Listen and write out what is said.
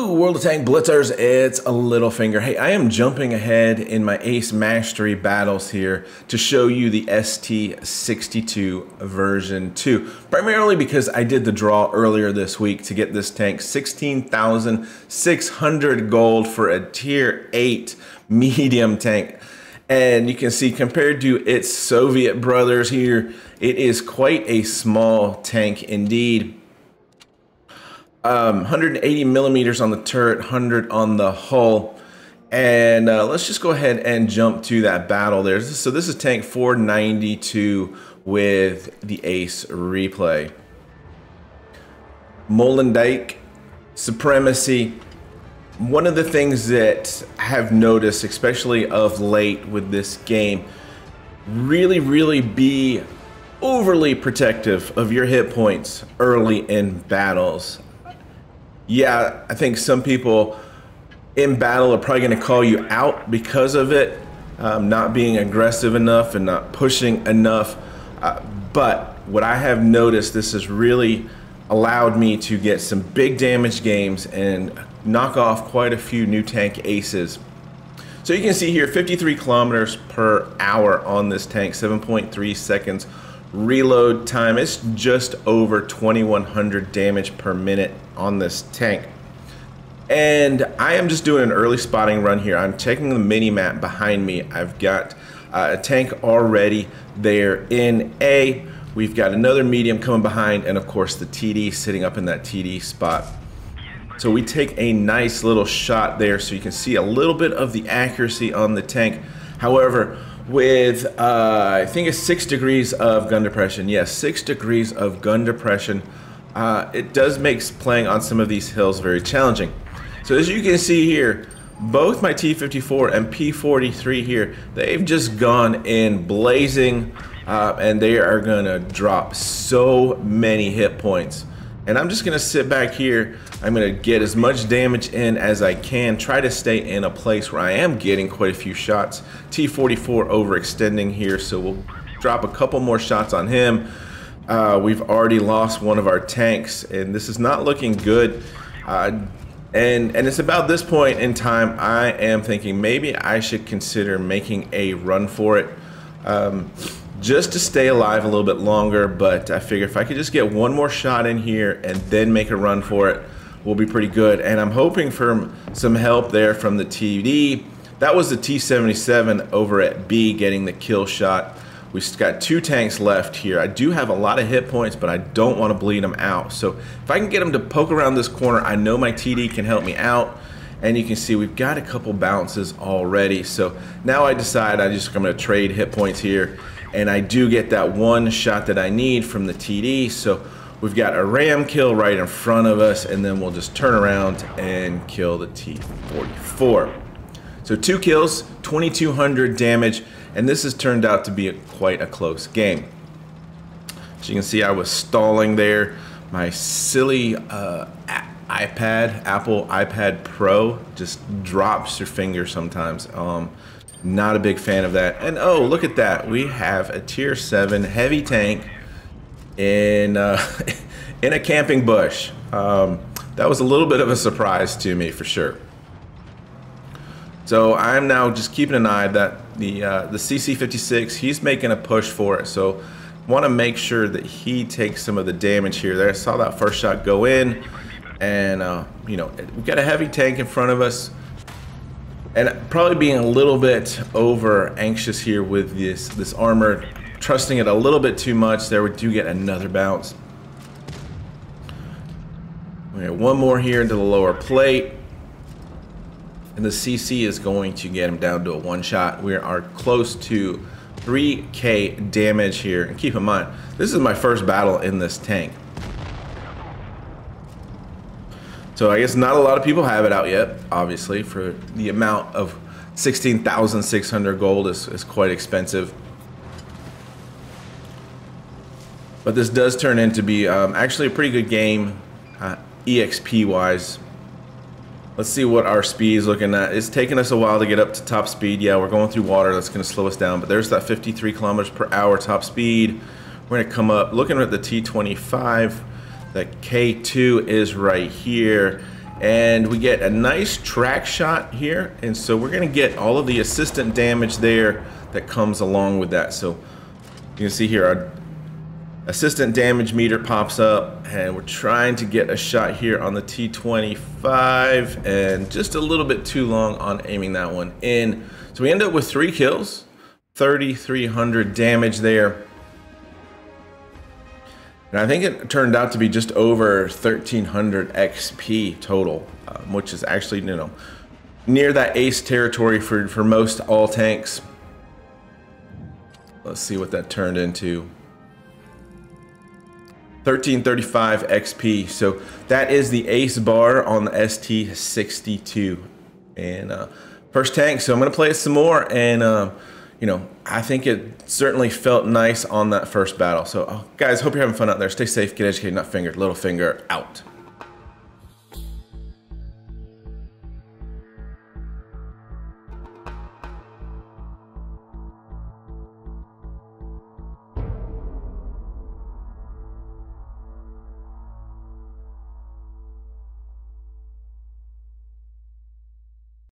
Hello, World of Tank Blitzers, it's Littlefinger. Hey, I am jumping ahead in my Ace Mastery battles here to show you the ST-62 version 2, primarily because I did the draw earlier this week to get this tank 16,600 gold for a tier 8 medium tank. And you can see compared to its Soviet brothers here, it is quite a small tank indeed. 180 millimeters on the turret, 100 on the hull. And let's just go ahead and jump to that battle there. So this is tank 492 with the Ace replay. Molenbeek supremacy. One of the things that I have noticed, especially of late with this game, really be overly protective of your hit points early in battles. Yeah, I think some people in battle are probably going to call you out because of it, not being aggressive enough and not pushing enough. But what I have noticed, this has really allowed me to get some big damage games and knock off quite a few new tank aces. So you can see here 53 kilometers per hour on this tank, 7.3 seconds reload time. It's just over 2100 damage per minute on this tank. And I am just doing an early spotting run here. I'm checking the mini map behind me. I've got a tank already there in A. We've got another medium coming behind, and of course the TD sitting up in that TD spot. So we take a nice little shot there so you can see a little bit of the accuracy on the tank. However, with I think it's 6 degrees of gun depression. Yes, 6 degrees of gun depression. It does make playing on some of these hills very challenging. So as you can see here, both my T-54 and P-43 here, they've just gone in blazing, and they are gonna drop so many hit points. And I'm just gonna sit back here. I'm gonna get as much damage in as I can, try to stay in a place where I am getting quite a few shots. T-44 overextending here, so we'll drop a couple more shots on him. We've already lost one of our tanks, and this is not looking good. And it's about this point in time I am thinking maybe I should consider making a run for it. Just to stay alive a little bit longer, but I figure if I could just get one more shot in here and then make a run for it, we'll be pretty good. And I'm hoping for some help there from the TD. That was the T-77 over at B getting the kill shot. We've got 2 tanks left here. I do have a lot of hit points, but I don't want to bleed them out. So if I can get them to poke around this corner, I know my TD can help me out. And you can see we've got a couple bounces already. So now I decide I'm going to trade hit points here. And I do get that one shot that I need from the TD. So we've got a ram kill right in front of us, and then we'll just turn around and kill the T-44. So 2 kills, 2200 damage, and this has turned out to be quite a close game. So you can see I was stalling there. My silly Apple iPad Pro just drops your finger sometimes. Not a big fan of that. And oh, look at that. We have a tier 7 heavy tank in in a camping bush. That was a little bit of a surprise to me for sure. So I'm now just keeping an eye that the CC-56, he's making a push for it. So want to make sure that he takes some of the damage here. There, I saw that first shot go in, and you know, we've got a heavy tank in front of us. And probably being a little bit over anxious here with this armor, trusting it a little bit too much. There we do get another bounce. We have one more here into the lower plate. And the CC is going to get him down to a 1-shot. We are close to 3k damage here. And keep in mind, this is my first battle in this tank. So I guess not a lot of people have it out yet, obviously, for the amount of 16,600 gold is quite expensive. But this does turn into be actually a pretty good game, EXP wise. Let's see what our speed is looking at. It's taking us a while to get up to top speed. Yeah, we're going through water, that's gonna slow us down, but there's that 53 kilometers per hour top speed. We're gonna come up, looking at the T-25, the K2 is right here, and we get a nice track shot here, and so we're gonna get all of the assistant damage there that comes along with that. So you can see here our assistant damage meter pops up, and we're trying to get a shot here on the T-25, and just a little bit too long on aiming that one in. So we end up with 3 kills, 3,300 damage there. And I think it turned out to be just over 1,300 XP total, which is actually, you know, near that ace territory for most all tanks. Let's see what that turned into. 1,335 XP. So that is the ace bar on the ST-62. And first tank, so I'm gonna play it some more, and you know, I think it certainly felt nice on that first battle. So guys, hope you're having fun out there. Stay safe, get educated, not fingered. Littlefinger out.